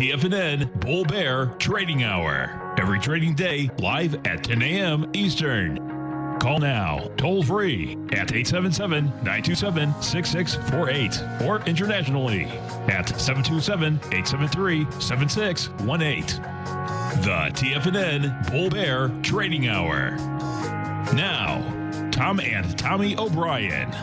TFNN Bull Bear Trading Hour. Every trading day, live at 10 a.m. Eastern. Call now, toll free at 877-927-6648 or internationally at 727-873-7618. The TFNN Bull Bear Trading Hour. Now, Tom and Tommy O'Brien.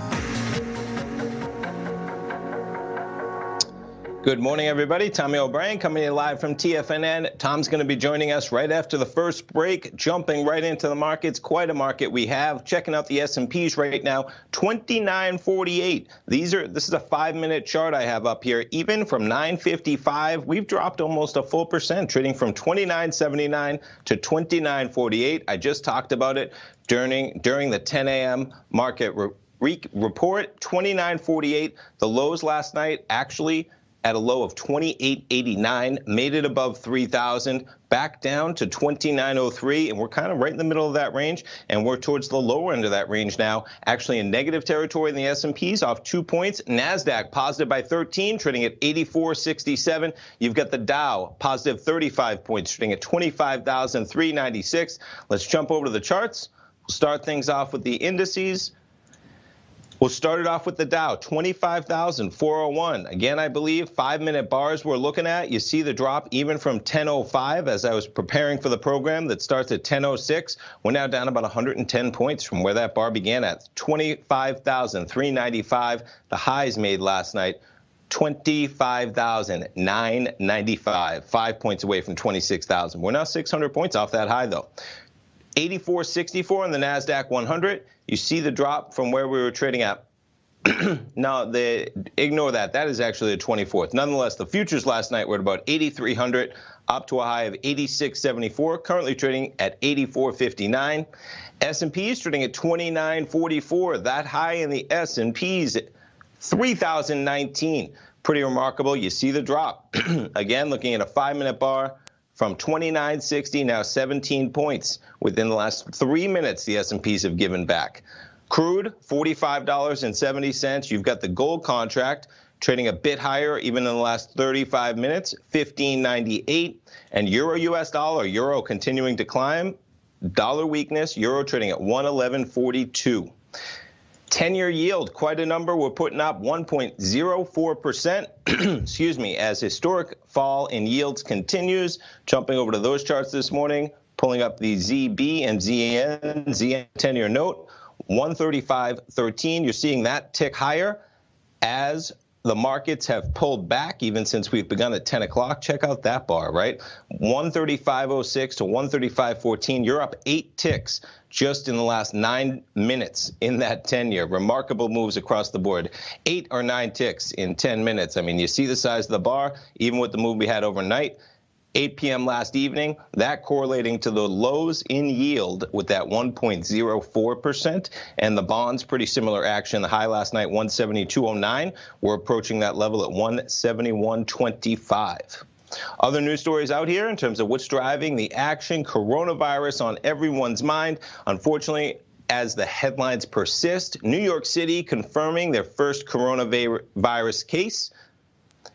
Good morning, everybody. Tommy O'Brien coming in live from TFNN. Tom's going to be joining us right after the first break, jumping right into the markets. Quite a market we have. Checking out the S&Ps right now, 29.48. This is a 5-minute chart I have up here. Even from 9.55, we've dropped almost a full percent, trading from 29.79 to 29.48. I just talked about it during the 10 a.m. market report. 29.48. The lows last night actually at a low of 28.89, made it above 3,000, back down to 29.03, and we're kind of right in the middle of that range, and we're towards the lower end of that range now, actually in negative territory in the S&Ps, off 2 points. NASDAQ positive by 13, trading at 84.67. You've got the Dow positive 35 points, trading at 25,396. Let's jump over to the charts. We'll start things off with the indices. We'll start it off with the Dow, 25,401. Again, I believe 5-minute bars we're looking at. You see the drop even from 10.05 as I was preparing for the program that starts at 10.06. We're now down about 110 points from where that bar began at 25,395. The highs made last night, 25,995, 5 points away from 26,000. We're now 600 points off that high, though. 84.64 on the NASDAQ 100. You see the drop from where we were trading at. Now, ignore that. That is actually the 24th. Nonetheless, the futures last night were at about 8,300, up to a high of 86.74, currently trading at 84.59. S&P is trading at 29.44. That high in the S&Ps, 3,019. Pretty remarkable. You see the drop. Again, looking at a 5-minute bar, from 29.60, now 17 points. Within the last 3 minutes, the S&Ps have given back. Crude, $45.70. You've got the gold contract trading a bit higher, even in the last 35 minutes, 15.98. And euro-US dollar, euro continuing to climb. Dollar weakness, euro trading at 111.42. 10-year yield, quite a number. We're putting up 1.04%, excuse me, as historic fall in yields continues. Jumping over to those charts this morning, pulling up the ZB and ZN 10-year note, 135.13. You're seeing that tick higher as the markets have pulled back even since we've begun at 10 o'clock. Check out that bar, right? 135.06 to 135.14. You're up 8 ticks just in the last 9 minutes in that 10-year. Remarkable moves across the board. 8 or 9 ticks in 10 minutes. I mean, you see the size of the bar, even with the move we had overnight. 8 p.m. last evening, that correlating to the lows in yield with that 1.04%, and the bonds, pretty similar action. The high last night, 172.09. We're approaching that level at 171.25. Other news stories out here in terms of what's driving the action. Coronavirus on everyone's mind. Unfortunately, as the headlines persist, New York City confirming their first coronavirus case.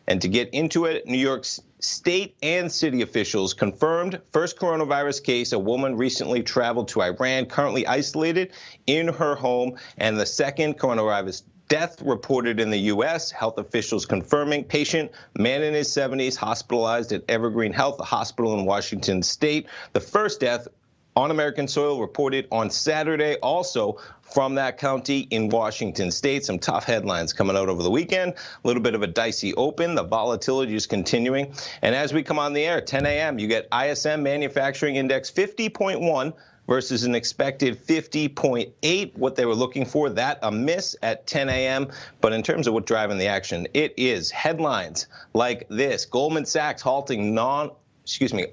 And to get into it, New York State and city officials confirmed first coronavirus case. A woman recently traveled to Iran, currently isolated in her home. And the second coronavirus death reported in the U.S. Health officials confirming patient, man in his 70s, hospitalized at Evergreen Health, a hospital in Washington State. The first death on American soil reported on Saturday, also from that county in Washington State. Some tough headlines coming out over the weekend. A little bit of a dicey open. The volatility is continuing. And as we come on the air, 10 a.m., you get ISM Manufacturing Index 50.1 versus an expected 50.8. What they were looking for, that a miss at 10 a.m. But in terms of what's driving the action, it is headlines like this. Goldman Sachs halting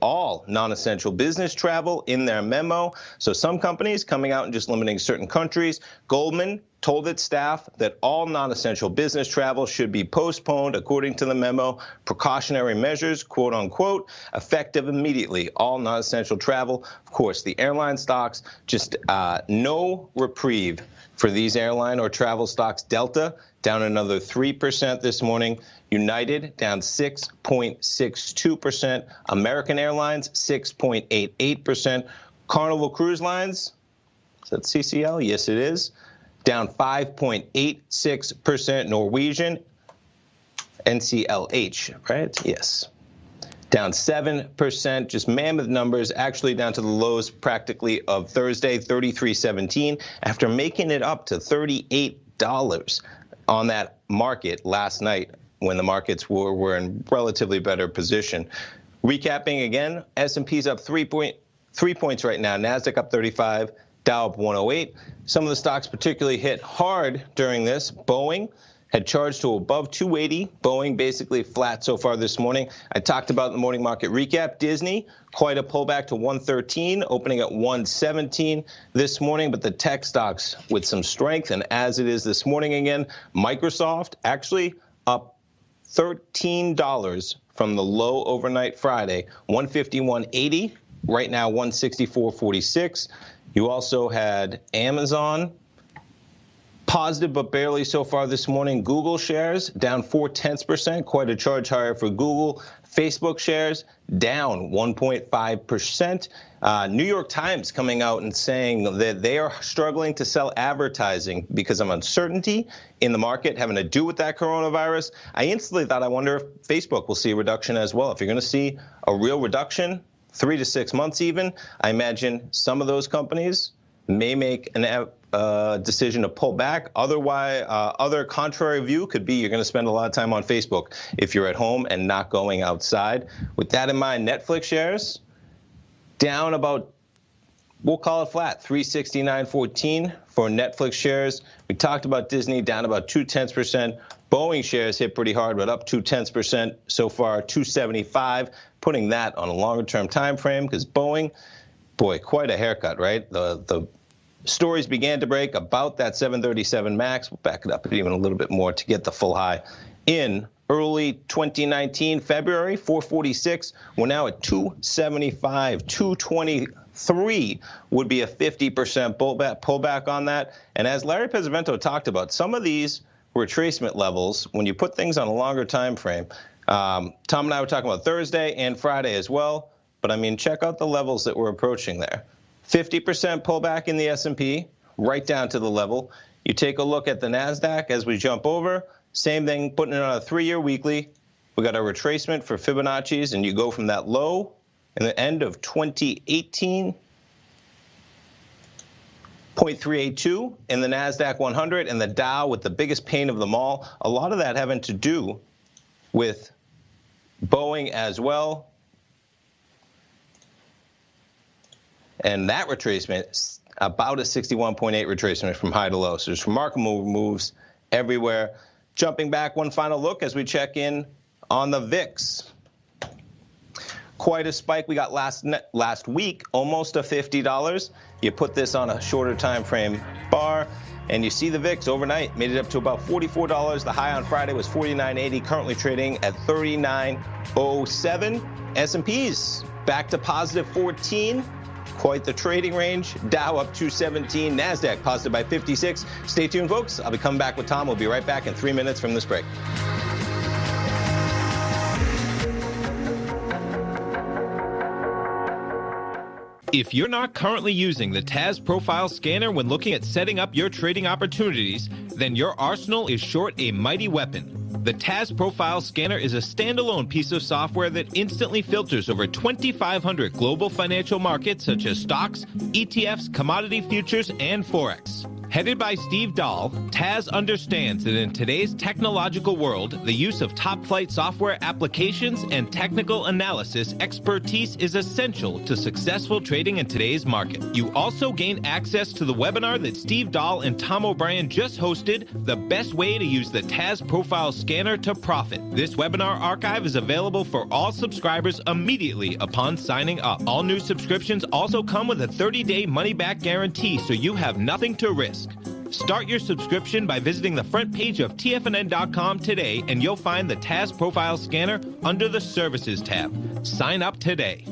all non-essential business travel in their memo. So some companies coming out and just limiting certain countries. Goldman told its staff that all non-essential business travel should be postponed according to the memo. Precautionary measures, quote unquote, effective immediately. All non-essential travel. Of course, the airline stocks, just no reprieve for these airline or travel stocks. Delta down another 3% this morning. United down 6.62%. American Airlines 6.88%. Carnival Cruise Lines, is that CCL? Yes, it is. Down 5.86%. Norwegian, NCLH, right? Yes. Down 7%, just mammoth numbers, actually down to the lows practically of Thursday, 33.17, after making it up to $38 on that market last night when the markets were in relatively better position. Recapping again, S&P's up 3 points right now. NASDAQ up 35, Dow up 108. Some of the stocks particularly hit hard during this. Boeing had charged to above 280. Boeing basically flat so far this morning. I talked about in the morning market recap. Disney, quite a pullback to 113, opening at 117 this morning. But the tech stocks with some strength, and as it is this morning again, Microsoft actually up $13 from the low overnight Friday, 151.80. Right now, 164.46. You also had Amazon, positive but barely so far this morning. Google shares down 0.4%, quite a charge higher for Google. Facebook shares down 1.5%. New York Times coming out and saying that they are struggling to sell advertising because of uncertainty in the market having to do with that coronavirus. I instantly thought, I wonder if Facebook will see a reduction as well. If you're going to see a real reduction, 3 to 6 months even, I imagine some of those companies may make a decision to pull back. Otherwise, other contrary view could be you're going to spend a lot of time on Facebook if you're at home and not going outside. With that in mind, Netflix shares down about, we'll call it flat, 369.14 for Netflix shares. We talked about Disney down about 0.2%. Boeing shares hit pretty hard, but up 0.2% so far, 275. Putting that on a longer-term time frame because Boeing, boy, quite a haircut, right? The stories began to break about that 737 MAX. We'll back it up even a little bit more to get the full high in early 2019, February, 446. We're now at 275, 223 would be a 50% pullback on that. And as Larry Pesavento talked about, some of these retracement levels, when you put things on a longer time frame, Tom and I were talking about Thursday and Friday as well, but I mean, check out the levels that we're approaching there. 50% pullback in the S&P, right down to the level. You take a look at the NASDAQ as we jump over, same thing, putting it on a 3-year weekly. We got a retracement for Fibonacci's, and you go from that low in the end of 2018, 0.382 in the NASDAQ 100, and the Dow with the biggest pain of them all. A lot of that having to do with Boeing as well. And that retracement, about a 61.8 retracement from high to low. So there's remarkable moves everywhere. Jumping back, one final look as we check in on the VIX. Quite a spike we got last week, almost a $50. You put this on a shorter time frame bar, and you see the VIX overnight made it up to about $44. The high on Friday was $49.80, currently trading at $39.07. S&P's back to positive 14. Quite the trading range. Dow up 217. NASDAQ positive by 56. Stay tuned, folks. I'll be coming back with Tom. We'll be right back in 3 minutes from this break. If you're not currently using the TAS Profile Scanner when looking at setting up your trading opportunities, then your arsenal is short a mighty weapon. The TAS Profile Scanner is a standalone piece of software that instantly filters over 2,500 global financial markets such as stocks, ETFs, commodity futures, and Forex. Headed by Steve Dahl, TAS understands that in today's technological world, the use of top-flight software applications and technical analysis expertise is essential to successful trading in today's market. You also gain access to the webinar that Steve Dahl and Tom O'Brien just hosted, The Best Way to Use the TAS Profile Scanner to Profit. This webinar archive is available for all subscribers immediately upon signing up. All new subscriptions also come with a 30-day money-back guarantee, so you have nothing to risk. Start your subscription by visiting the front page of TFNN.com today, and you'll find the TAS Profile Scanner under the Services tab. Sign up today.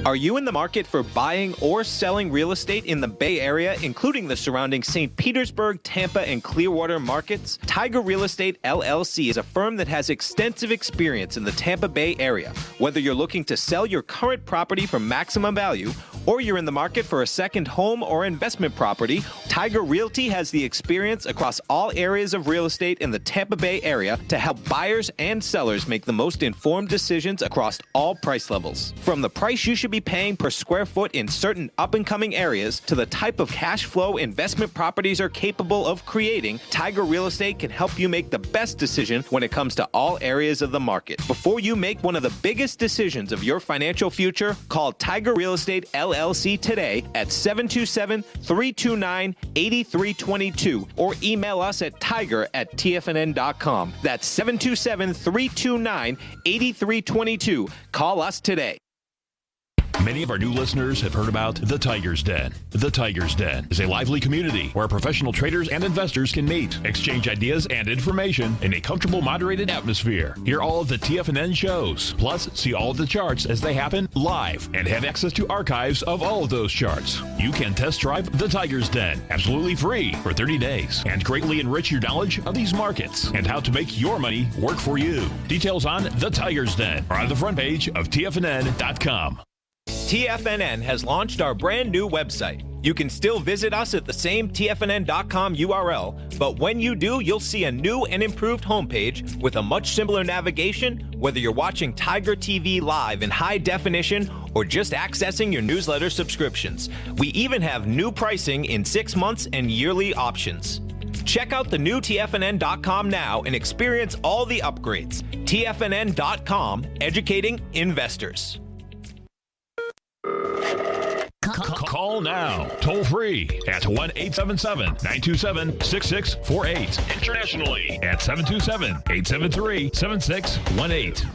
Are you in the market for buying or selling real estate in the Bay Area, including the surrounding St. Petersburg, Tampa, and Clearwater markets? Tiger Real Estate LLC is a firm that has extensive experience in the Tampa Bay area. Whether you're looking to sell your current property for maximum value, or you're in the market for a second home or investment property, Tiger Realty has the experience across all areas of real estate in the Tampa Bay area to help buyers and sellers make the most informed decisions across all price levels. From the price you should be paying per square foot in certain up-and-coming areas to the type of cash flow investment properties are capable of creating, Tiger Real Estate can help you make the best decision when it comes to all areas of the market. Before you make one of the biggest decisions of your financial future, call Tiger Real Estate LLC today at 727-329-8322 or email us at tiger@tfnn.com. That's 727-329-8322. Call us today. Many of our new listeners have heard about The Tiger's Den. The Tiger's Den is a lively community where professional traders and investors can meet, exchange ideas and information in a comfortable, moderated atmosphere. Hear all of the TFNN shows, plus see all of the charts as they happen live and have access to archives of all of those charts. You can test drive The Tiger's Den absolutely free for 30 days and greatly enrich your knowledge of these markets and how to make your money work for you. Details on The Tiger's Den are on the front page of TFNN.com. TFNN has launched our brand new website. You can still visit us at the same TFNN.com URL, but when you do, you'll see a new and improved homepage with a much simpler navigation, whether you're watching Tiger TV live in high definition or just accessing your newsletter subscriptions. We even have new pricing in 6 months and yearly options. Check out the new TFNN.com now and experience all the upgrades. TFNN.com, educating investors. Call now, toll free at 1-877-927-6648. Internationally at 727-873-7618.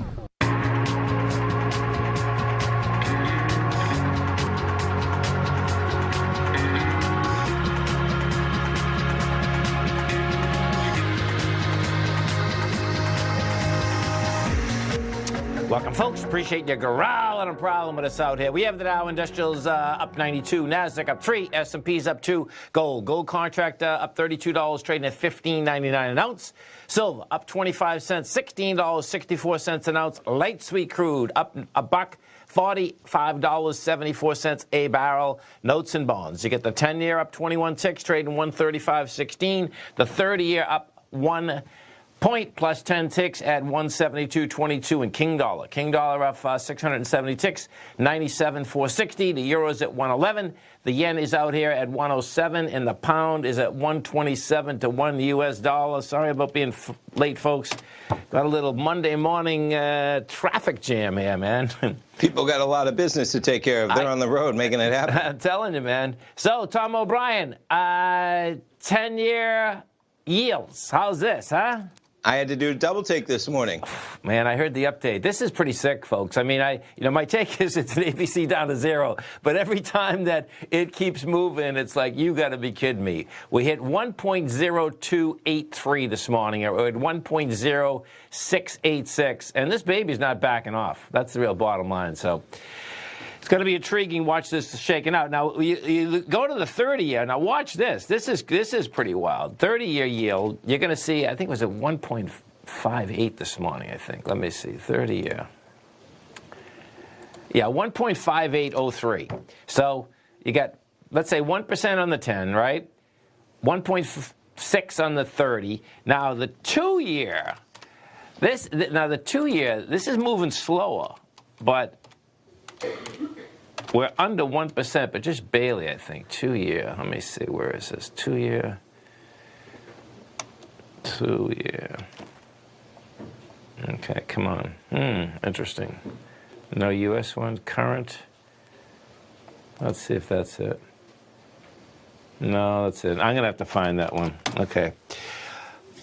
Welcome, folks. Appreciate you growling and prowling with us out here. We have the Dow Industrials up 92, NASDAQ up 3, S&P's up 2, gold contract up $32, trading at $15.99 an ounce. Silver up 25 cents, $16.64 an ounce. Light sweet crude up a buck, $45.74 a barrel. Notes and bonds. You get the 10-year up 21 ticks, trading 135.16. The 30-year up 1 point plus 10 ticks at 172.22. And King Dollar up 670 ticks, 97.460. The euro's at 111. The yen is out here at 107, and the pound is at 127 to 1 U.S. dollar. Sorry about being late, folks. Got a little Monday morning traffic jam here, man. People got a lot of business to take care of. They're on the road making it happen. I'm telling you, man. So, Tom O'Brien, 10-year yields. How's this, huh? I had to do a double take this morning. Man, I heard the update. This is pretty sick, folks. I mean, my take is it's an ABC down to 0, but every time that it keeps moving, it's like, you got to be kidding me. We hit 1.0283 this morning, or at 1.0686, and this baby's not backing off. That's the real bottom line. So it's going to be intriguing. Watch this shaking out. Now, you go to the 30-year. Now, watch this. This is pretty wild. 30-year yield, you're going to see, I think it was at 1.58 this morning, I think. Let me see. 30-year. Yeah, 1.5803. So you got, let's say, 1% on the 10, right? 1.6 on the 30. Now, the 2-year, this is moving slower, but we're under 1%, but just barely, I think. 2-year. Let me see. Where is this? 2-year. 2-year. Okay, come on. Interesting. No U.S. one. Current. Let's see if that's it. No, that's it. I'm going to have to find that one. Okay.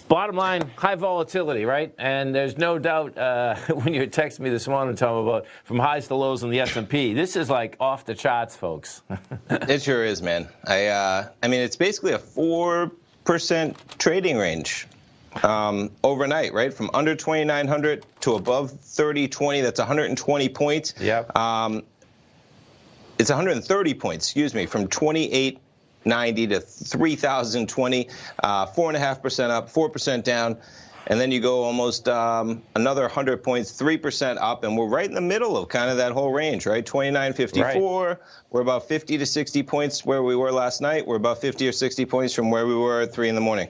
Bottom line, high volatility, right? And there's no doubt when you texted me this morning, Tom, about from highs to lows in the S&P, this is like off the charts, folks. It sure is, man. I mean, it's basically a 4% trading range overnight, right? From under 2,900 to above 3020. That's 120 points. Yep. It's 130 points, excuse me, from 2890 to 3020, 4.5% up, 4% down, and then you go almost another 100 points, 3% up, and we're right in the middle of kind of that whole range, right? 2954. Right. We're about 50 to 60 points where we were last night. We're about 50 or 60 points from where we were at 3 in the morning.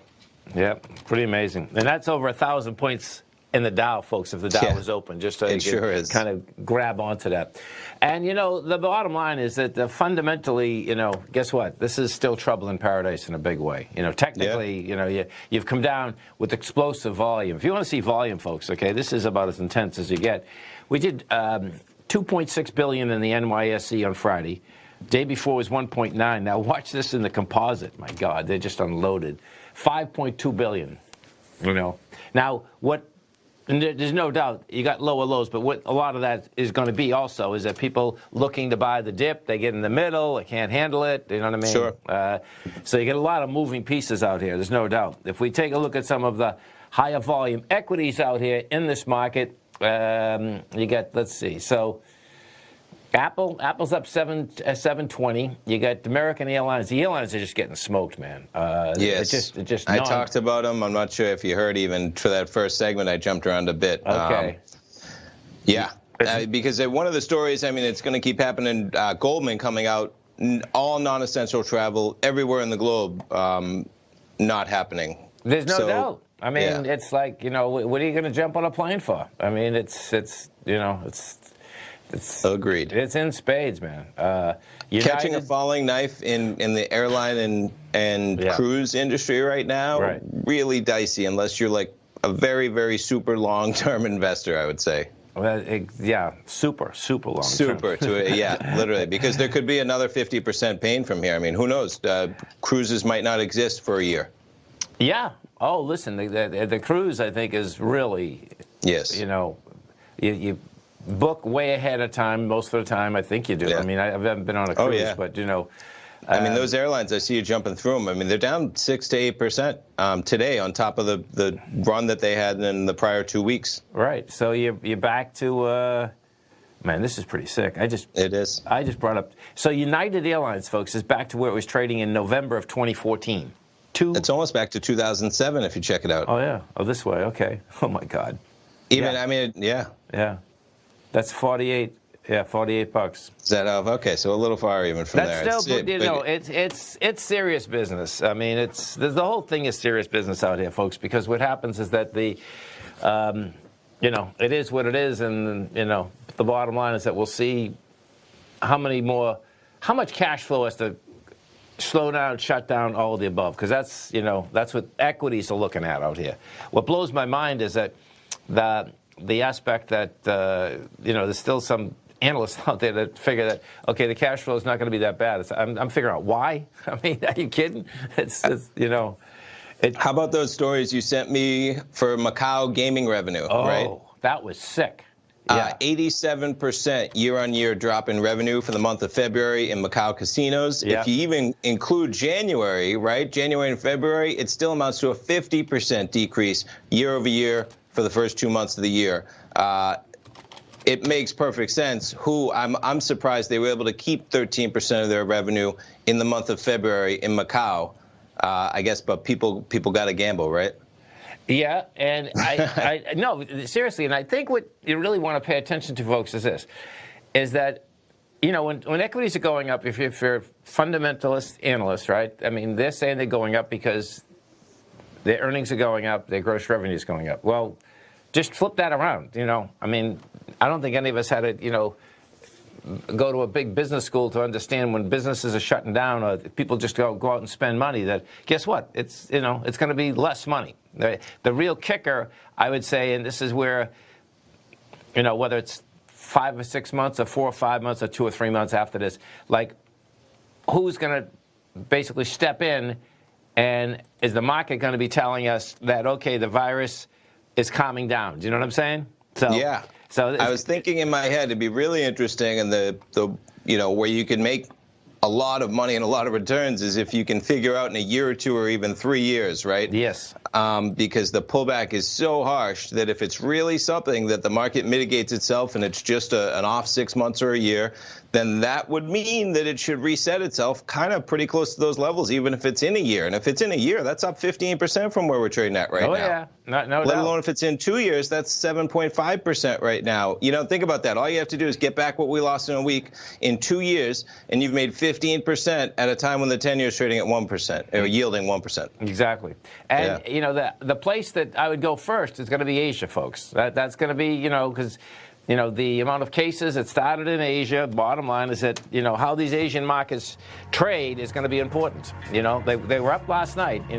Yep, pretty amazing, and that's over 1,000 points in the Dow, folks, if the Dow was open, just so you can kind of grab onto that. And, you know, the bottom line is that fundamentally, you know, guess what? This is still trouble in paradise in a big way. You know, technically, you know, you've come down with explosive volume. If you want to see volume, folks, okay, this is about as intense as you get. We did $2.6 billion in the NYSE on Friday. Day before was 1.9. Now watch this in the composite. My God, they just unloaded. 5.2 billion, you know. Now, and there's no doubt you got lower lows, but what a lot of that is going to be also is that people looking to buy the dip, they get in the middle, they can't handle it, you know what I mean? Sure. So you get a lot of moving pieces out here, there's no doubt. If we take a look at some of the higher volume equities out here in this market, you get, let's see, so Apple's up 720. You got American Airlines. The airlines are just getting smoked, man. Yes. It's just I talked about them. I'm not sure if you heard even for that first segment. I jumped around a bit. Okay. Yeah. Because one of the stories, I mean, it's going to keep happening. Goldman coming out, all non-essential travel everywhere in the globe, not happening. There's no doubt. I mean, it's like, you know, what are you going to jump on a plane for? I mean, it's you know, it's agreed. It's in spades, man. Catching a falling knife in the airline and cruise industry right now, really dicey unless you're like a very, very super long-term investor, I would say. Well, super long-term. Super, literally, because there could be another 50% pain from here. I mean, who knows? Cruises might not exist for a year. Yeah. Oh, listen, the cruise, I think, is really, you know, you book way ahead of time most of the time. I think you do. I mean, I haven't been on a cruise, but, you know. I mean, those airlines, I see you jumping through them. I mean, they're down 6 to 8% today on top of the run that they had in the prior 2 weeks. Right. So you're back to, man, this is pretty sick. It is. I just brought up. So United Airlines, folks, is back to where it was trading in November of 2014. It's almost back to 2007 if you check it out. Oh, yeah. Oh, this way. Okay. Oh, my God. I mean, Yeah. That's 48. Yeah, $48. Is that off? Okay, so a little far even from there. That's still, you know, it's serious business. I mean, the whole thing is serious business out here, folks. Because what happens is that you know, it is what it is, and you know, the bottom line is that we'll see how much cash flow has to slow down, shut down, all of the above. Because that's what equities are looking at out here. What blows my mind is that the aspect that, you know, there's still some analysts out there that figure that, okay, the cash flow is not going to be that bad. I'm figuring out why. I mean, are you kidding? It's you know. How about those stories you sent me for Macau gaming revenue, right? Oh, that was sick. Yeah. 87% year-on-year drop in revenue for the month of February in Macau casinos. Yeah. If you even include January, right, January and February, it still amounts to a 50% decrease year-over-year for the first 2 months of the year. It makes perfect sense. I'm surprised they were able to keep 13% of their revenue in the month of February in Macau. I guess, but people got to gamble, right? Yeah, and I no, seriously, and I think what you really want to pay attention to, folks, is that, you know, when equities are going up, if you're a fundamentalist analyst, right? I mean, they're saying they're going up because their earnings are going up, their gross revenue is going up. Well, just flip that around, you know. I mean, I don't think any of us had to, you know, go to a big business school to understand when businesses are shutting down or people just go out and spend money, that guess what? It's, you know, it's going to be less money. The real kicker, I would say, and this is where, you know, whether it's 5 or 6 months or 4 or 5 months or 2 or 3 months after this, like, who's going to basically step in And is the market going to be telling us that, okay, the virus is calming down? Do you know what I'm saying? So, yeah. So I was thinking in my head, it'd be really interesting, and the where you can make a lot of money and a lot of returns is if you can figure out in a year or two or even 3 years, right? Yes. Because the pullback is so harsh that if it's really something that the market mitigates itself and it's just an off 6 months or a year, then that would mean that it should reset itself kind of pretty close to those levels, even if it's in a year. And if it's in a year, that's up 15% from where we're trading at right now. Oh, yeah. No doubt. Let alone if it's in 2 years, that's 7.5% right now. Think about that. All you have to do is get back what we lost in a week in 2 years, and you've made 15% at a time when the 10-year is trading at 1%, or yielding 1%. Exactly. And, the place that I would go first is going to be Asia, folks. That's going to be, because the amount of cases that started in Asia, bottom line is that, how these Asian markets trade is going to be important. They were up last night. I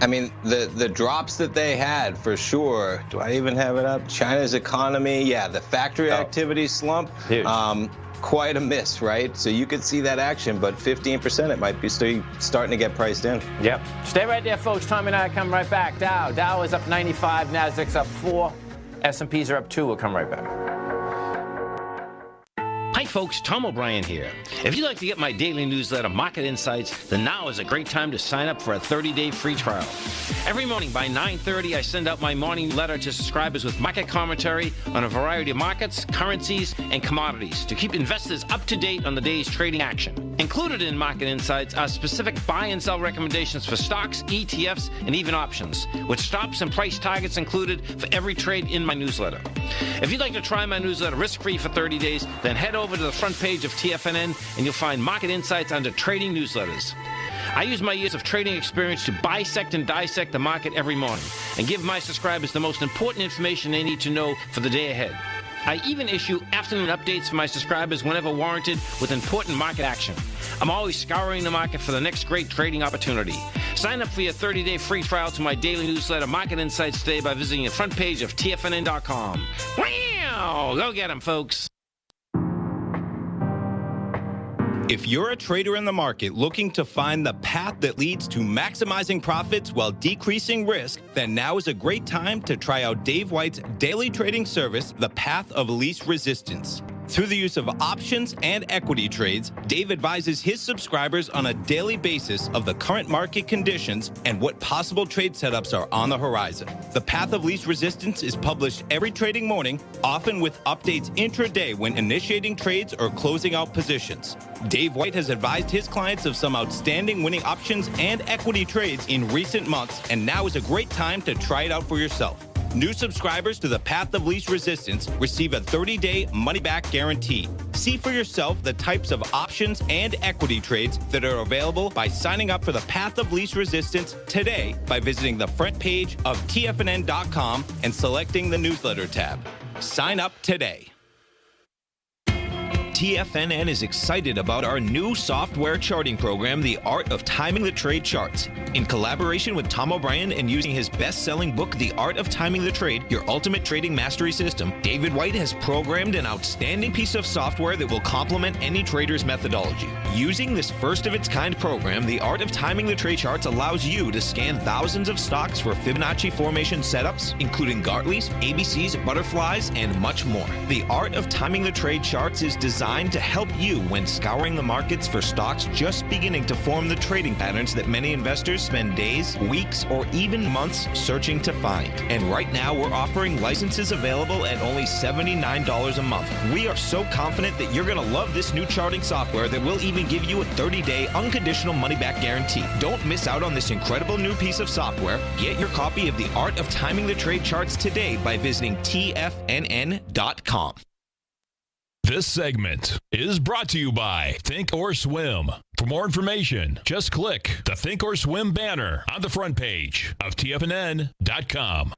mean, the drops that they had, for sure. Do I even have it up? China's economy, the factory activity slump. Huge. Quite a miss, right? So you could see that action, but 15% it might be starting to get priced in. Yep. Stay right there, folks. Tommy and I come right back. Dow is up 95, Nasdaq's up 4, S&Ps are up 2. We'll come right back. Hi folks, Tom O'Brien here. If you'd like to get my daily newsletter, Market Insights, then now is a great time to sign up for a 30-day free trial. Every morning by 9:30, I send out my morning letter to subscribers with market commentary on a variety of markets, currencies, and commodities to keep investors up to date on the day's trading action. Included in Market Insights are specific buy and sell recommendations for stocks, ETFs, and even options, with stops and price targets included for every trade in my newsletter. If you'd like to try my newsletter risk-free for 30 days, then head over to the front page of TFNN and you'll find Market Insights under Trading Newsletters. I use my years of trading experience to bisect and dissect the market every morning and give my subscribers the most important information they need to know for the day ahead. I even issue afternoon updates for my subscribers whenever warranted with important market action. I'm always scouring the market for the next great trading opportunity. Sign up for your 30-day free trial to my daily newsletter, Market Insights, today by visiting the front page of TFNN.com. Wow! Go get them, folks. If you're a trader in the market looking to find the path that leads to maximizing profits while decreasing risk, then now is a great time to try out Dave White's daily trading service, The Path of Least Resistance. Through the use of options and equity trades, Dave advises his subscribers on a daily basis of the current market conditions and what possible trade setups are on the horizon. The Path of Least Resistance is published every trading morning, often with updates intraday when initiating trades or closing out positions. Dave White has advised his clients of some outstanding winning options and equity trades in recent months, and now is a great time to try it out for yourself. New subscribers to the Path of Least Resistance receive a 30-day money-back guarantee. See for yourself the types of options and equity trades that are available by signing up for the Path of Least Resistance today by visiting the front page of TFNN.com and selecting the newsletter tab. Sign up today. TFNN is excited about our new software charting program, The Art of Timing the Trade Charts. In collaboration with Tom O'Brien and using his best-selling book, The Art of Timing the Trade, Your Ultimate Trading Mastery System, David White has programmed an outstanding piece of software that will complement any trader's methodology. Using this first-of-its-kind program, The Art of Timing the Trade Charts allows you to scan thousands of stocks for Fibonacci formation setups, including Gartley's, ABC's, butterflies, and much more. The Art of Timing the Trade Charts is designed to help you when scouring the markets for stocks just beginning to form the trading patterns that many investors spend days, weeks, or even months searching to find. And right now, we're offering licenses available at only $79 a month. We are so confident that you're going to love this new charting software that will even give you a 30-day unconditional money-back guarantee. Don't miss out on this incredible new piece of software. Get your copy of The Art of Timing the Trade Charts today by visiting TFNN.com. This segment is brought to you by Think or Swim. For more information, just click the Think or Swim banner on the front page of TFNN.com.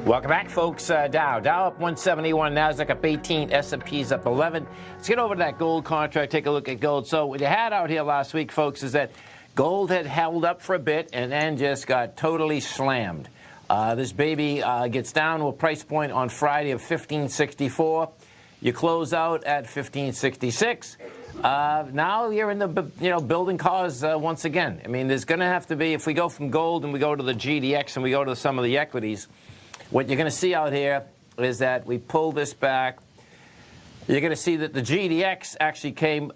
Welcome back, folks. Dow up 171, Nasdaq up 18, S&P's up 11. Let's get over to that gold contract, take a look at gold. So what you had out here last week, folks, is that Gold had held up for a bit and then just got totally slammed. This baby gets down to a price point on Friday of $15.64. You close out at $15.66. Now you're in the building cause once again. I mean, there's going to have to be, if we go from gold and we go to the GDX and we go to some of the equities, what you're going to see out here is that we pull this back. You're going to see that the GDX actually came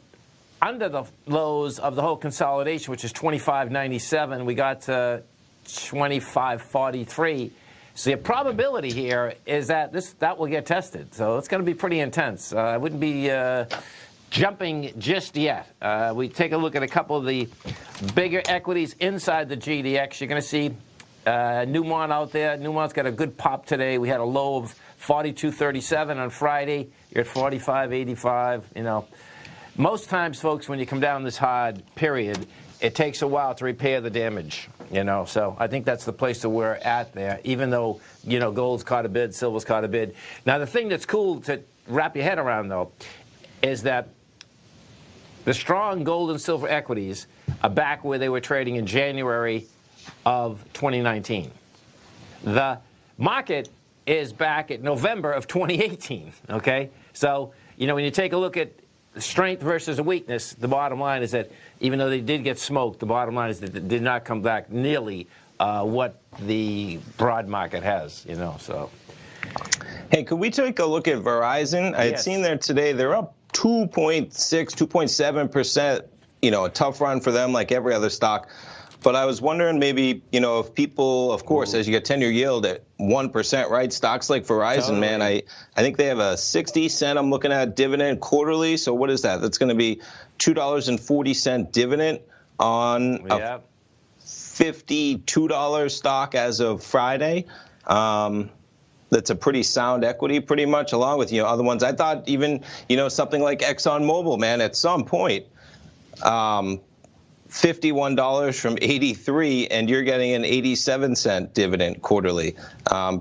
under the lows of the whole consolidation, which is 25.97. We got to 25.43. So the probability here is that that will get tested. So it's going to be pretty intense. I wouldn't be jumping just yet. We take a look at a couple of the bigger equities inside the GDX. You're going to see Newmont out there. Newmont's got a good pop today. We had a low of 42.37 on Friday. You're at 45.85. Most times, folks, when you come down this hard period, it takes a while to repair the damage, So I think that's the place that we're at there, even though, gold's caught a bid, silver's caught a bid. Now, the thing that's cool to wrap your head around, though, is that the strong gold and silver equities are back where they were trading in January of 2019. The market is back at November of 2018, okay? So, when you take a look at strength versus a weakness, the bottom line is that even though they did get smoked, the bottom line is that it did not come back nearly what the broad market has, so. Hey, could we take a look at Verizon? I had seen there today, they're up 2.6, 2.7%, a tough run for them like every other stock. But I was wondering maybe, if people, of course, as you get 10-year yield at 1%, right? Stocks like Verizon, totally. Man, I think they have a 60-cent I'm looking at dividend quarterly. So what is that? That's going to be $2.40 dividend on a $52 stock as of Friday. That's a pretty sound equity, pretty much, along with, other ones. I thought even, something like ExxonMobil, man, at some point, $51 from 83, and you're getting an 87-cent dividend quarterly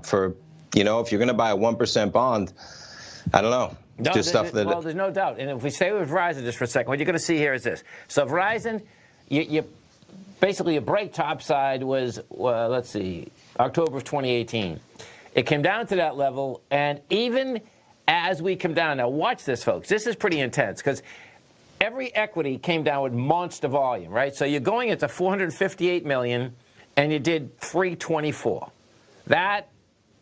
for, if you're going to buy a 1% bond, I don't know. No, there's no doubt. And if we stay with Verizon just for a second, what you're going to see here is this. So Verizon, you basically your break top side was, let's see, October of 2018. It came down to that level, and even as we come down, now watch this, folks. This is pretty intense because every equity came down with monster volume, right? So you're going into 458 million, and you did 324. That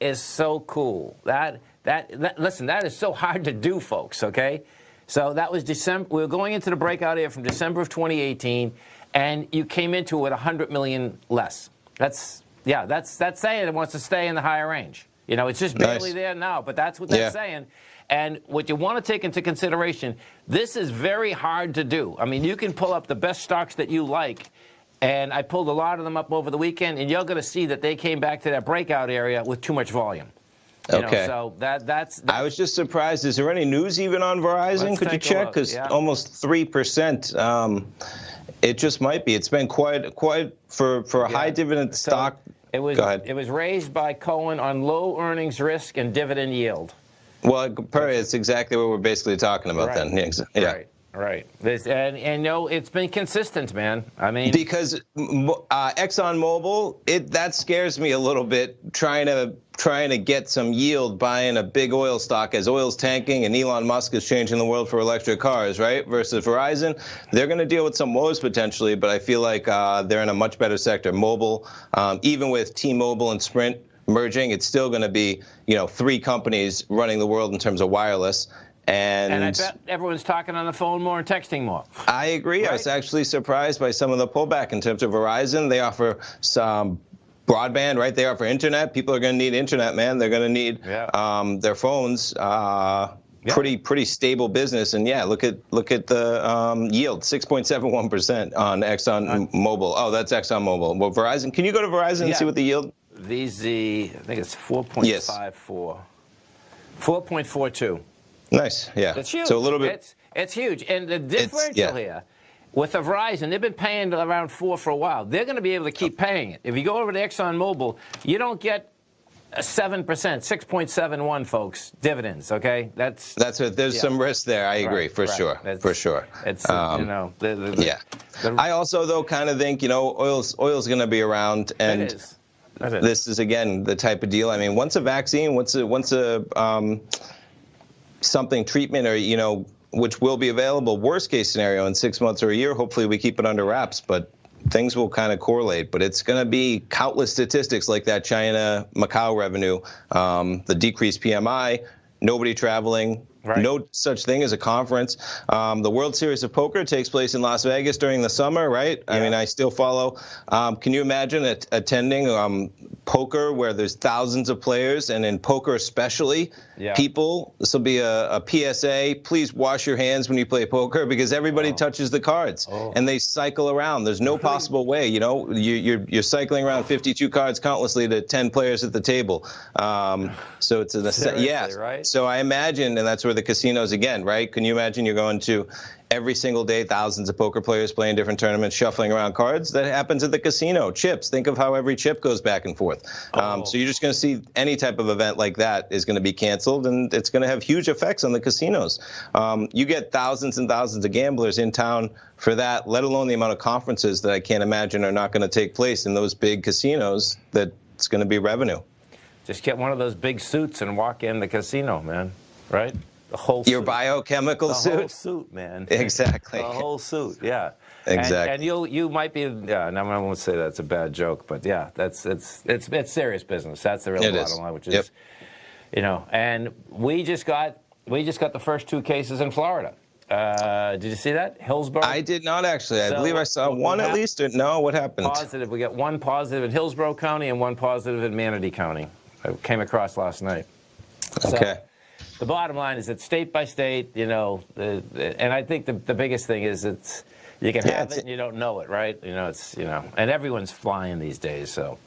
is so cool. Listen, that is so hard to do, folks. Okay, so that was December. We were going into the breakout area from December of 2018, and you came into it with 100 million less. That's saying it wants to stay in the higher range. It's just barely there now, but that's what that's saying. And what you want to take into consideration, this is very hard to do. I mean, you can pull up the best stocks that you like, and I pulled a lot of them up over the weekend, and you're going to see that they came back to that breakout area with too much volume. So that's. I was just surprised. Is there any news even on Verizon? Could you check? Because almost 3%. It just might be. It's been quite for a high dividend stock. It was raised by Cohen on low earnings risk and dividend yield. Well, it's exactly what we're basically talking about then. Yeah. Right. And it's been consistent, man. I mean, because ExxonMobil, that scares me a little bit. Trying to get some yield buying a big oil stock as oil's tanking and Elon Musk is changing the world for electric cars, right? Versus Verizon, they're going to deal with some woes potentially, but I feel like they're in a much better sector. Mobile, even with T-Mobile and Sprint merging, it's still going to be, 3 companies running the world in terms of wireless. And I bet everyone's talking on the phone more and texting more. I agree. Right? I was actually surprised by some of the pullback in terms of Verizon. They offer some broadband, right? They offer internet. People are going to need internet, man. They're going to need their phones. Pretty stable business. And look at the yield, 6.71% on ExxonMobil. Oh, that's ExxonMobil. Well, Verizon. Can you go to Verizon and see what the yield? VZ, I think it's 4.54. Yes. 4.42. Nice, yeah. It's huge. So a little bit. It's huge, and the differential here with the Verizon, they've been paying around 4 for a while. They're going to be able to keep paying it. If you go over to ExxonMobil, you don't get 7%, 6.71, folks, dividends. Okay, that's what. There's some risk there. I agree, for sure. It's yeah. I also though kind of think oil's going to be around, and it is. This is again the type of deal. I mean, once a vaccine, once a something treatment, or which will be available. Worst case scenario in 6 months or a year. Hopefully, we keep it under wraps, but things will kind of correlate. But it's going to be countless statistics like that China-Macau revenue, the decreased PMI, nobody traveling. Right. No such thing as a conference. The World Series of Poker takes place in Las Vegas during the summer, right? Yeah. I mean, I still follow. Can you imagine attending poker where there's thousands of players, and in poker especially, people, this will be a PSA, please wash your hands when you play poker, because everybody touches the cards, and they cycle around. There's no possible way, you're cycling around 52 cards countlessly to 10 players at the table. So it's right? So I imagine, and that's where the casinos again, right? Can you imagine you're going to every single day, thousands of poker players playing different tournaments, shuffling around cards? That happens at the casino. Chips. Think of how every chip goes back and forth. So you're just going to see any type of event like that is going to be canceled, and it's going to have huge effects on the casinos. You get thousands and thousands of gamblers in town for that, let alone the amount of conferences that I can't imagine are not going to take place in those big casinos. That it's going to be revenue. Just get one of those big suits and walk in the casino, man. Right? The whole suit. Your biochemical suit? The whole suit, man. Exactly. The whole suit, yeah. Exactly. And you might be, I won't say that's a bad joke, but yeah, it's serious business. That's the real bottom line, which is, and we just got the first 2 cases in Florida. Did you see that? Hillsborough? I did not actually. I believe I saw one at least. No, what happened? Positive. We got 1 positive in Hillsborough County and 1 positive in Manatee County. I came across last night. Okay. So, the bottom line is that state by state, and I think the biggest thing is you can have it and you don't know it, right? And everyone's flying these days, so.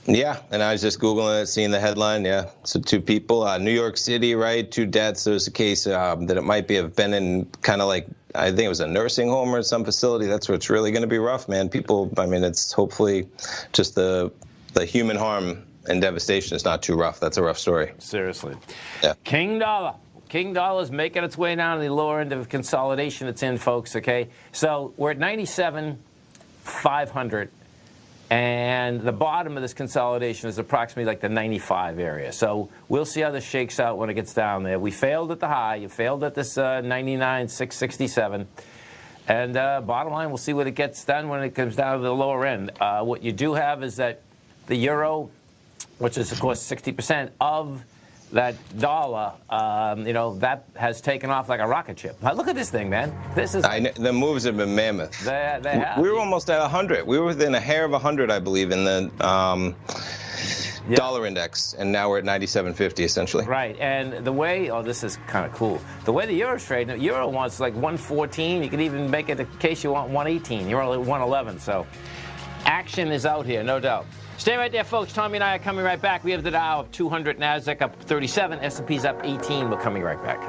Yeah, and I was just Googling it, seeing the headline, So 2 people, New York City, right? 2 deaths. There's a case that it might have been in kind of like, I think it was a nursing home or some facility. That's where it's really going to be rough, man. People, I mean, it's hopefully just the human harm and devastation is not too rough. That's a rough story. Seriously. Yeah. King Dollar is making its way down to the lower end of consolidation it's in, folks, okay? So we're at 97,500, and the bottom of this consolidation is approximately like the 95 area. So we'll see how this shakes out when it gets down there. We failed at the high. You failed at this 99,667. And bottom line, we'll see what it gets done when it comes down to the lower end. What you do have is that the euro, which is, of course, 60% of that dollar, that has taken off like a rocket ship. Now, look at this thing, man. This is the moves have been mammoth. They have. We were almost at 100. We were within a hair of 100, I believe, in the dollar index, and now we're at 97.50 essentially. Right, and the way, this is kind of cool. The way the euro's trading, the euro wants like 114. You can even make it in case you want 118. You're only 111, so action is out here, no doubt. Stay right there, folks. Tommy and I are coming right back. We have the Dow up 200, NASDAQ up 37, S&P's up 18. We're coming right back.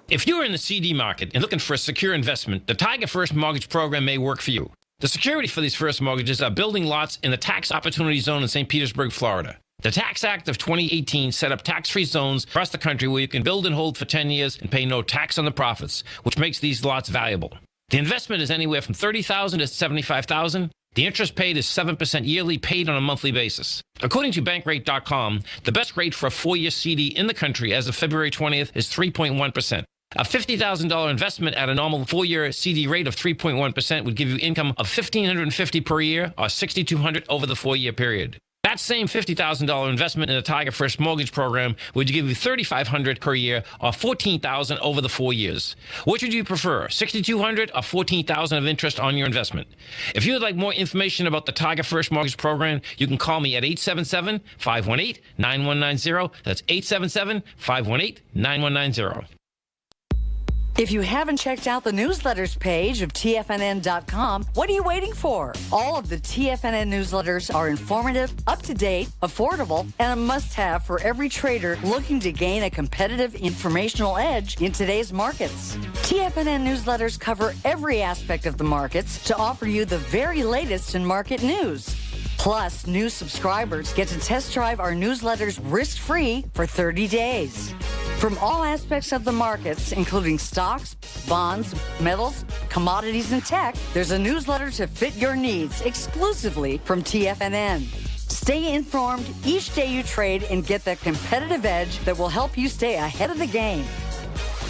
If you're in the CD market and looking for a secure investment, the Tiger First Mortgage Program may work for you. The security for these first mortgages are building lots in the tax opportunity zone in St. Petersburg, Florida. The Tax Act of 2018 set up tax-free zones across the country where you can build and hold for 10 years and pay no tax on the profits, which makes these lots valuable. The investment is anywhere from $30,000 to $75,000. The interest paid is 7% yearly, paid on a monthly basis. According to Bankrate.com, the best rate for a 4-year CD in the country as of February 20th is 3.1%. A $50,000 investment at a normal 4-year CD rate of 3.1% would give you income of $1,550 per year or $6,200 over the 4-year period. That same $50,000 investment in the Tiger First Mortgage Program would give you $3,500 per year or $14,000 over the 4 years. Which would you prefer, $6,200 or $14,000 of interest on your investment? If you would like more information about the Tiger First Mortgage Program, you can call me at 877-518-9190. That's 877-518-9190. If you haven't checked out the newsletters page of TFNN.com, what are you waiting for? All of the TFNN newsletters are informative, up-to-date, affordable, and a must-have for every trader looking to gain a competitive informational edge in today's markets. TFNN newsletters cover every aspect of the markets to offer you the very latest in market news. Plus, new subscribers get to test drive our newsletters risk-free for 30 days. From all aspects of the markets, including stocks, bonds, metals, commodities, and tech, there's a newsletter to fit your needs exclusively from TFNN. Stay informed each day you trade and get that competitive edge that will help you stay ahead of the game.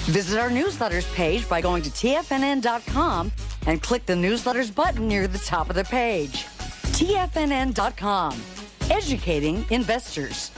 Visit our newsletters page by going to TFNN.com and click the newsletters button near the top of the page. TFNN.com, educating investors.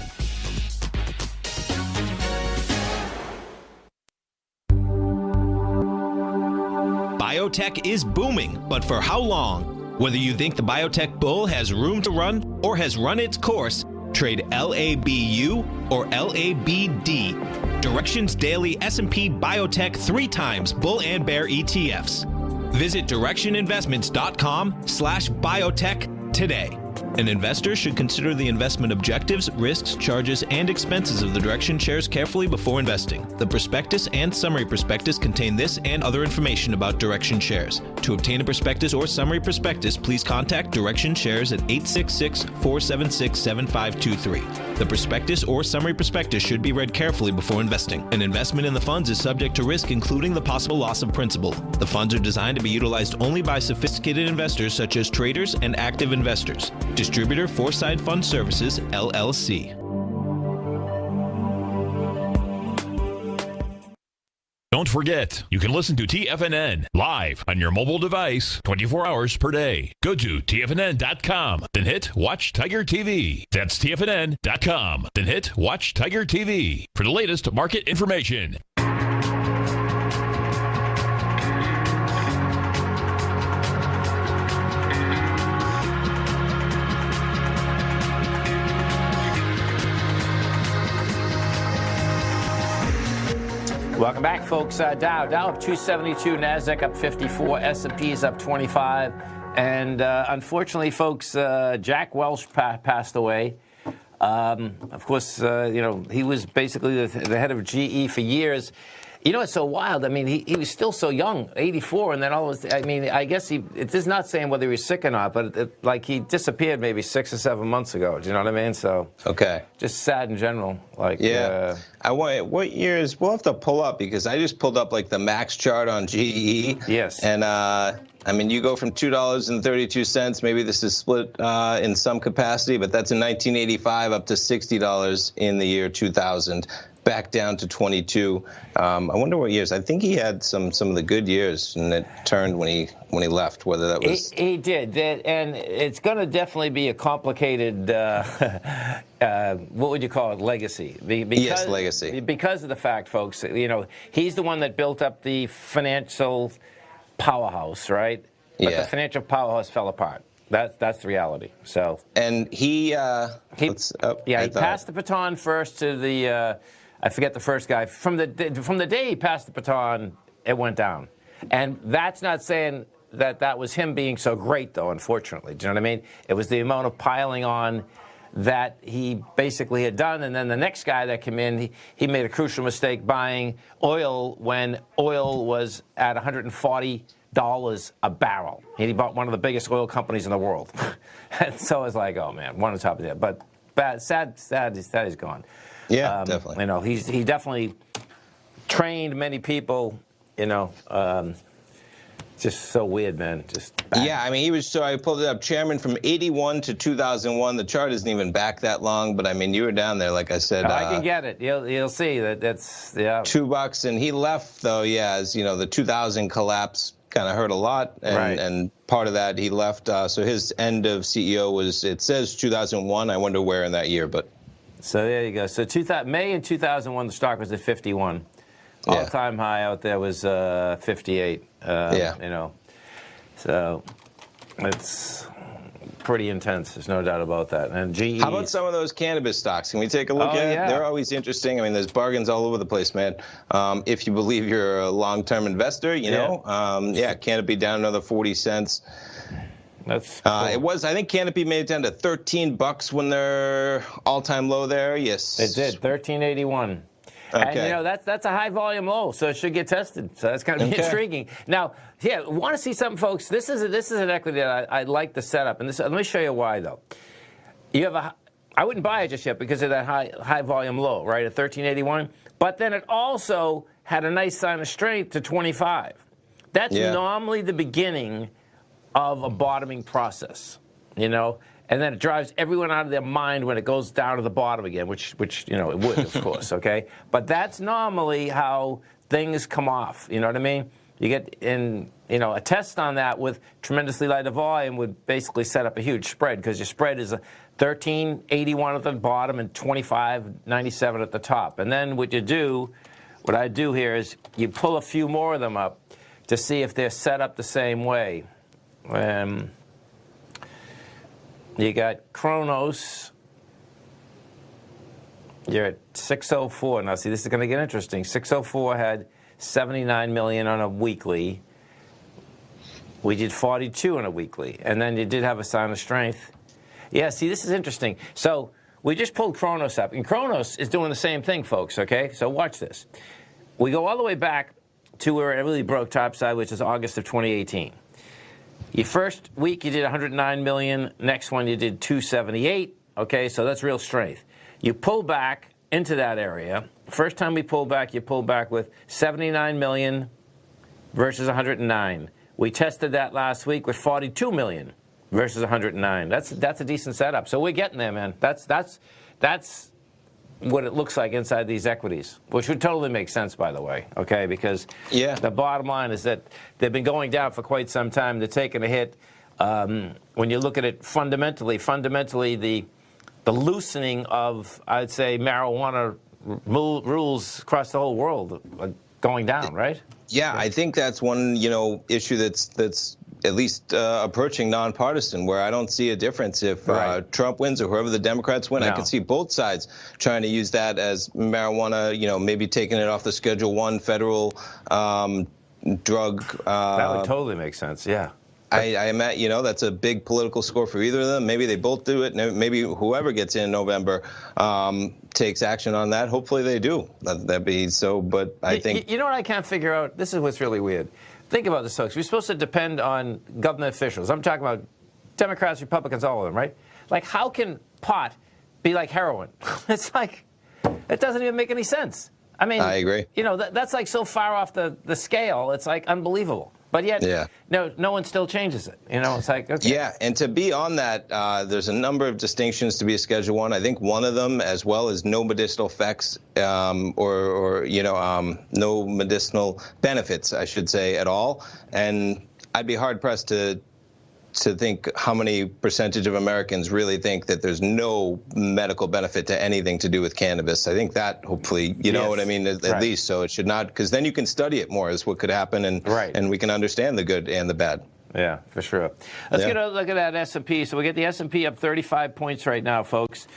Biotech is booming, but for how long? Whether you think the biotech bull has room to run or has run its course, trade LABU or LABD. Direction's daily S&P Biotech 3 times bull and bear ETFs. Visit directioninvestments.com/biotech today. An investor should consider the investment objectives, risks, charges, and expenses of the Direction shares carefully before investing. The prospectus and summary prospectus contain this and other information about Direction shares. To obtain a prospectus or summary prospectus, please contact Direction shares at 866-476-7523. The prospectus or summary prospectus should be read carefully before investing. An investment in the funds is subject to risk, including the possible loss of principal. The funds are designed to be utilized only by sophisticated investors such as traders and active investors. Distributor Foreside Fund Services, LLC. Don't forget, you can listen to TFNN live on your mobile device 24 hours per day. Go to TFNN.com, then hit Watch Tiger TV. That's TFNN.com, then hit Watch Tiger TV for the latest market information. Welcome back, folks. Dow up 272, NASDAQ up 54, S&P's up 25. And unfortunately, folks, Jack Welch passed away. Of course, he was basically the head of GE for years. You know, it's so wild. I mean, he was still so young, 84, and then I guess it is not saying whether he was sick or not, but he disappeared maybe 6 or 7 months ago. Do you know what I mean? So okay, just sad in general. Yeah. What years? We'll have to pull up because I just pulled up the max chart on GE. Yes. And you go from $2.32. Maybe this is split in some capacity, but that's in 1985 up to $60 in the year 2000. Back down to 22. I wonder what years. I think he had some of the good years, and it turned when he left. Whether that was he did, and it's going to definitely be a complicated. What would you call it? Legacy. Yes, legacy. Because of the fact, folks. He's the one that built up the financial powerhouse, right? But the financial powerhouse fell apart. That's the reality. So. And he passed the baton first to the. I forget the first guy. From the day he passed the baton, it went down. And that's not saying that was him being so great, though, unfortunately. Do you know what I mean? It was the amount of piling on that he basically had done. And then the next guy that came in, he made a crucial mistake buying oil when oil was at $140 a barrel. He bought one of the biggest oil companies in the world. And so it's like, oh, man, one on top of that. But sad he's gone. Yeah, definitely. He definitely trained many people. Just so weird, man. He was. So I pulled it up. Chairman from 81 to 2001. The chart isn't even back that long, but you were down there, like I said. I can get it. You'll see that's $2, and he left though. Yeah, as the 2000 collapse kind of hurt a lot, and part of that he left. So his end of CEO was. It says 2001. I wonder where in that year, but. So there you go. So May in 2001, the stock was at 51. All-time high out there was 58. So it's pretty intense. There's no doubt about that. And GE. How about some of those cannabis stocks? Can we take a look at it? They're always interesting. There's bargains all over the place, man. If you believe you're a long-term investor, Canopy down another 40 cents. That's cool. It was. I think Canopy made it down to $13 when they're all-time low there. Yes, it did. $13.81. And, that's a high volume low, so it should get tested. So that's going to be intriguing. Now, want to see something, folks? This is an equity that I'd like to set up. And let me show you why, though. You have I wouldn't buy it just yet because of that high volume low, right, at 1381. But then it also had a nice sign of strength to 25. That's normally the beginning of a bottoming process, and then it drives everyone out of their mind when it goes down to the bottom again, which it would, of course, okay? But that's normally how things come off, you know what I mean? You get in, a test on that with tremendously lighter volume would basically set up a huge spread because your spread is a 1381 at the bottom and 2597 at the top. And then what I do here is you pull a few more of them up to see if they're set up the same way. You got Kronos. You're at 604. Now, see, this is going to get interesting. 604 had 79 million on a weekly. We did 42 on a weekly. And then you did have a sign of strength. Yeah, see, this is interesting. So we just pulled Kronos up. And Kronos is doing the same thing, folks, okay? So watch this. We go all the way back to where it really broke topside, which is August of 2018. Your first week, you did 109 million. Next one, you did 278. Okay, so that's real strength. You pull back into that area. First time we pulled back, you pulled back with 79 million versus 109. We tested that last week with 42 million versus 109. That's a decent setup. So we're getting there, man. That's what it looks like inside these equities, which would totally make sense, by the way, okay? Because the bottom line is that they've been going down for quite some time. They're taking a hit. When you look at it fundamentally, the loosening of, I'd say, marijuana rules across the whole world are going down, right? Yeah, I think that's one, issue that's at least approaching nonpartisan, where I don't see a difference if Trump wins or whoever the Democrats win. No. I can see both sides trying to use that as marijuana, maybe taking it off the Schedule I federal drug. That would totally make sense, yeah. I imagine, that's a big political score for either of them. Maybe they both do it. Maybe whoever gets in November takes action on that. Hopefully they do. That'd be so. But I think... You know what I can't figure out? This is what's really weird. Think about this, folks. We're supposed to depend on government officials. I'm talking about Democrats, Republicans, all of them, right? Like, how can pot be like heroin? It's like, it doesn't even make any sense. I mean, I agree. That's like so far off the scale. It's like unbelievable. But yet, no one still changes it. It's like, okay. Yeah, and to be on that, there's a number of distinctions to be a Schedule I. I think one of them, as well as no medicinal effects or no medicinal benefits, I should say, at all. And I'd be hard-pressed to think how many percentage of Americans really think that there's no medical benefit to anything to do with cannabis. I think that hopefully, you know what I mean, at least. So it should not, because then you can study it more as what could happen, and we can understand the good and the bad. Yeah, for sure. Let's get a look at that S&P. So we get the S&P up 35 points right now, folks.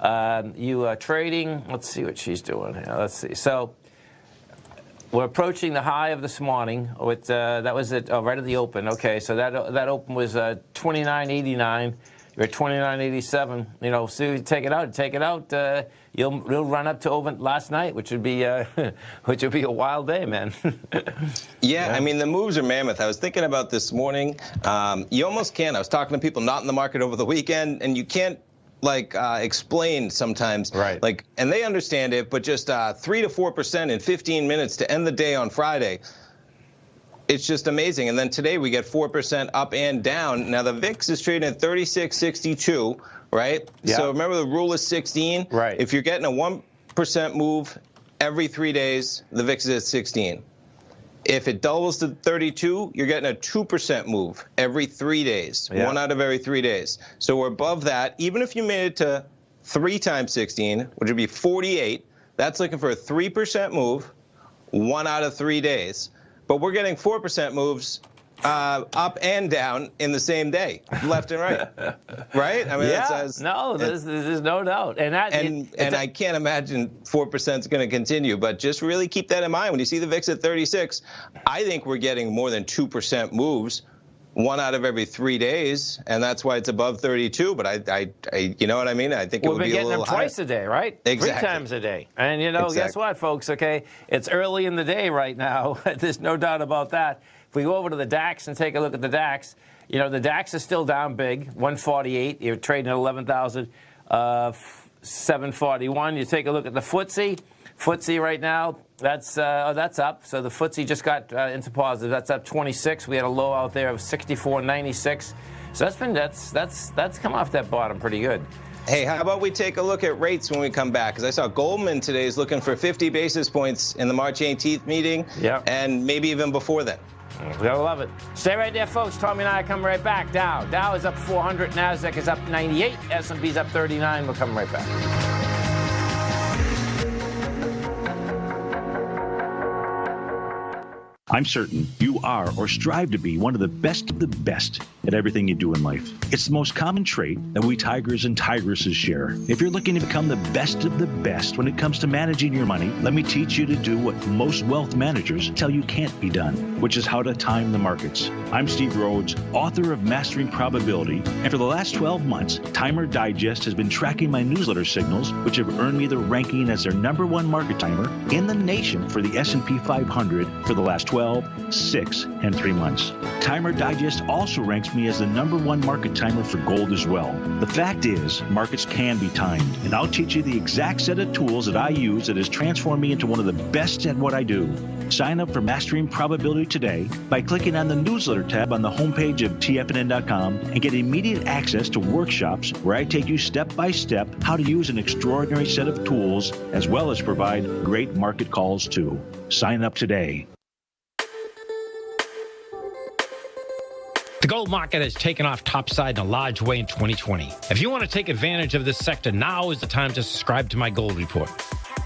You trading, let's see what she's doing here. Let's see. So we're approaching the high of this morning. With that was right at the open. Okay, so that open was 29.89. You're at 29.87. So you take it out. You'll run up to over last night, which would be a wild day, man. Yeah, I mean the moves are mammoth. I was thinking about this morning. You almost can't. I was talking to people not in the market over the weekend, and you can't explain sometimes, right? And they understand it, but just 3 to 4% in 15 minutes to end the day on Friday. It's just amazing. And then today we get 4% up and down. Now the VIX is trading at 36.62, right? Yeah. So remember the rule is 16. Right. If you're getting a 1% move every 3 days, the VIX is at 16. If it doubles to 32, you're getting a 2% move every 3 days, 1 out of every 3 days. So we're above that. Even if you made it to 3 times 16, which would be 48, that's looking for a 3% move, 1 out of 3 days. But we're getting 4% moves up and down in the same day, left and right. Right? I mean, there's no doubt. And I can't imagine 4% is going to continue, but just really keep that in mind. When you see the VIX at 36, I think we're getting more than 2% moves 1 out of every 3 days, and that's why it's above 32. But I you know what I mean? I think it would be a little higher. We've been getting them twice a day, right? Exactly. 3 times a day. And, guess what, folks, okay? It's early in the day right now. There's no doubt about that. If we go over to the DAX and take a look at the DAX, the DAX is still down big, 148. You're trading at 11,741. You take a look at the FTSE. FTSE right now, that's up. So the FTSE just got into positive. That's up 26. We had a low out there of 64.96. So that's come off that bottom pretty good. Hey, how about we take a look at rates when we come back? Because I saw Goldman today is looking for 50 basis points in the March 18th meeting, and maybe even before then. We gotta love it. Stay right there, folks. Tommy and I are coming right back. Dow is up 400. NASDAQ is up 98. S&P's up 39. We'll come right back. I'm certain you are or strive to be one of the best at everything you do in life. It's the most common trait that we tigers and tigresses share. If you're looking to become the best of the best when it comes to managing your money, let me teach you to do what most wealth managers tell you can't be done, which is how to time the markets. I'm Steve Rhodes, author of Mastering Probability, and for the last 12 months, Timer Digest has been tracking my newsletter signals, which have earned me the ranking as their #1 market timer in the nation for the S&P 500 for the last 12, 6, and 3 months. Timer Digest also ranks me as the #1 market timer for gold as well. The fact is, markets can be timed, and I'll teach you the exact set of tools that I use that has transformed me into one of the best at what I do. Sign up for Mastering Probability today by clicking on the newsletter tab on the homepage of TFNN.com and get immediate access to workshops where I take you step by step how to use an extraordinary set of tools as well as provide great market calls too. Sign up today. The gold market has taken off topside in a large way in 2020. If you want to take advantage of this sector, now is the time to subscribe to my gold report.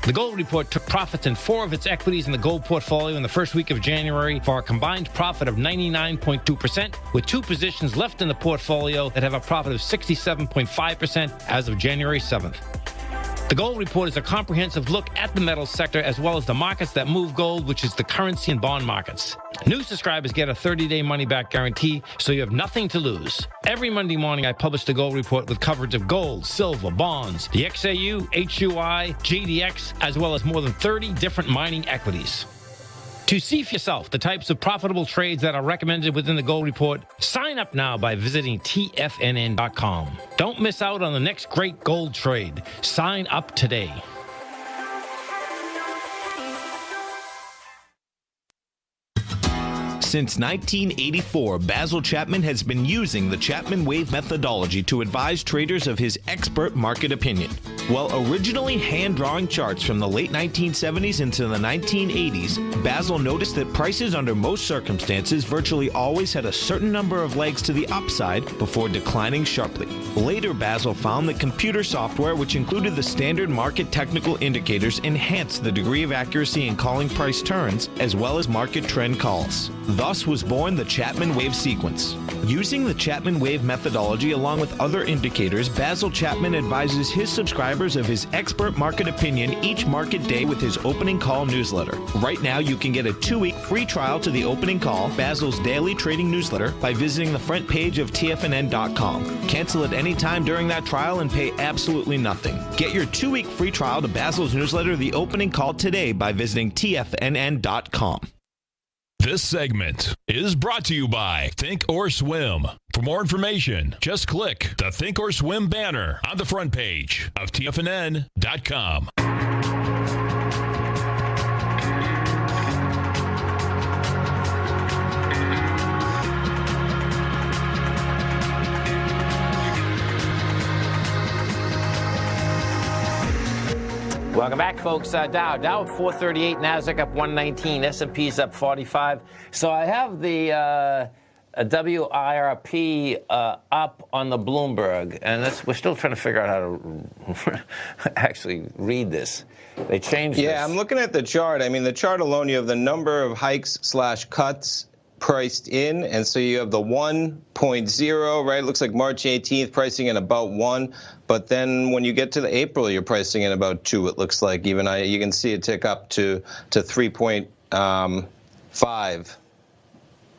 The gold report took profits in 4 of its equities in the gold portfolio in the first week of January for a combined profit of 99.2%, with 2 positions left in the portfolio that have a profit of 67.5% as of January 7th. The Gold Report is a comprehensive look at the metals sector as well as the markets that move gold, which is the currency and bond markets. New subscribers get a 30-day money-back guarantee, so you have nothing to lose. Every Monday morning, I publish the Gold Report with coverage of gold, silver, bonds, the XAU, HUI, GDX, as well as more than 30 different mining equities. To see for yourself the types of profitable trades that are recommended within the Gold Report, sign up now by visiting TFNN.com. Don't miss out on the next great gold trade. Sign up today. Since 1984, Basil Chapman has been using the Chapman Wave methodology to advise traders of his expert market opinion. While originally hand-drawing charts from the late 1970s into the 1980s, Basil noticed that prices under most circumstances virtually always had a certain number of legs to the upside before declining sharply. Later, Basil found that computer software, which included the standard market technical indicators, enhanced the degree of accuracy in calling price turns, as well as market trend calls. Thus was born the Chapman Wave sequence. Using the Chapman Wave methodology along with other indicators, Basil Chapman advises his subscribers of his expert market opinion each market day with his opening call newsletter. Right now, you can get a 2-week free trial to the opening call, Basil's daily trading newsletter, by visiting the front page of TFNN.com. Cancel at any time during that trial and pay absolutely nothing. Get your 2-week free trial to Basil's newsletter, The Opening Call, today by visiting TFNN.com. This segment is brought to you by Think or Swim. For more information, just click the Think or Swim banner on the front page of TFNN.com. Welcome back, folks. Dow up 438, NASDAQ up 119, S&P's up 45. So I have the WIRP up on the Bloomberg, and we're still trying to figure out how to actually read this. They changed this. Yeah, I'm looking at the chart. I mean, the chart alone, you have the number of hikes/cuts priced in, and so you have the 1.0, right? It looks like March 18th pricing in about 1, but then when you get to the April, you're pricing in about 2. It looks like you can see it tick up to 3.5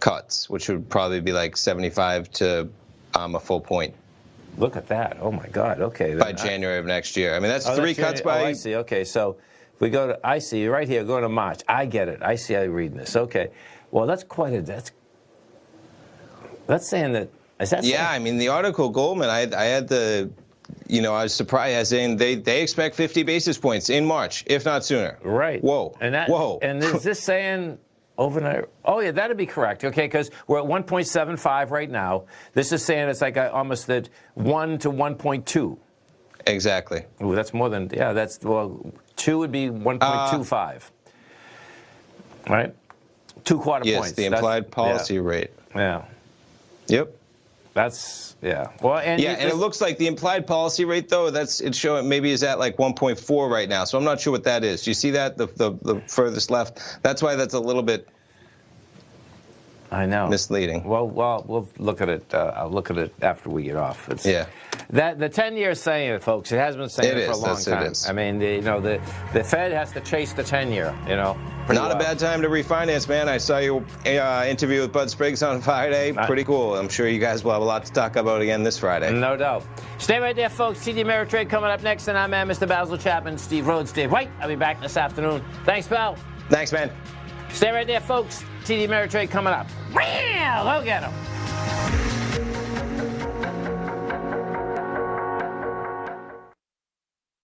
cuts, which would probably be like 75 to a full point. Look at that. Oh, my God. Okay. By January of next year. I mean, that's three cuts by... Oh, I see. Okay, so if we go to... I see. Right here, going to March. I get it. I see how you're reading this. Okay. Well, that's quite a... That's saying that... Is that yeah, I mean, the article, Goldman, I had the... I was surprised as saying they expect 50 basis points in March, if not sooner. Right. Whoa. Whoa. And is this saying... Overnight. Oh, yeah, that'd be correct. Okay, because we're at 1.75 right now. This is saying it's like almost at 1 to 1.2. Exactly. Ooh, that's more than, that's, 2 would be 1.25. Right? 2 quarter points. Yes, the implied policy rate. Yeah. Yep. That's, Well, and it looks like the implied policy rate, though, it's showing maybe is at like 1.4 right now. So I'm not sure what that is. Do you see that, the furthest left? That's why that's a little bit I know. misleading. Well, we'll look at it. I'll look at it after we get off. That the 10-year is saying it, folks. It has been saying it for a long time. It is. I mean, the Fed has to chase the 10-year. Not a bad time to refinance, man. I saw your interview with Bud Spriggs on Friday. Pretty cool. I'm sure you guys will have a lot to talk about again this Friday. No doubt. Stay right there, folks. TD Ameritrade coming up next, and I'm Mr. Basil Chapman, Steve Rhodes, Dave White. I'll be back this afternoon. Thanks, pal. Thanks, man. Stay right there, folks. TD Ameritrade coming up. Look at him.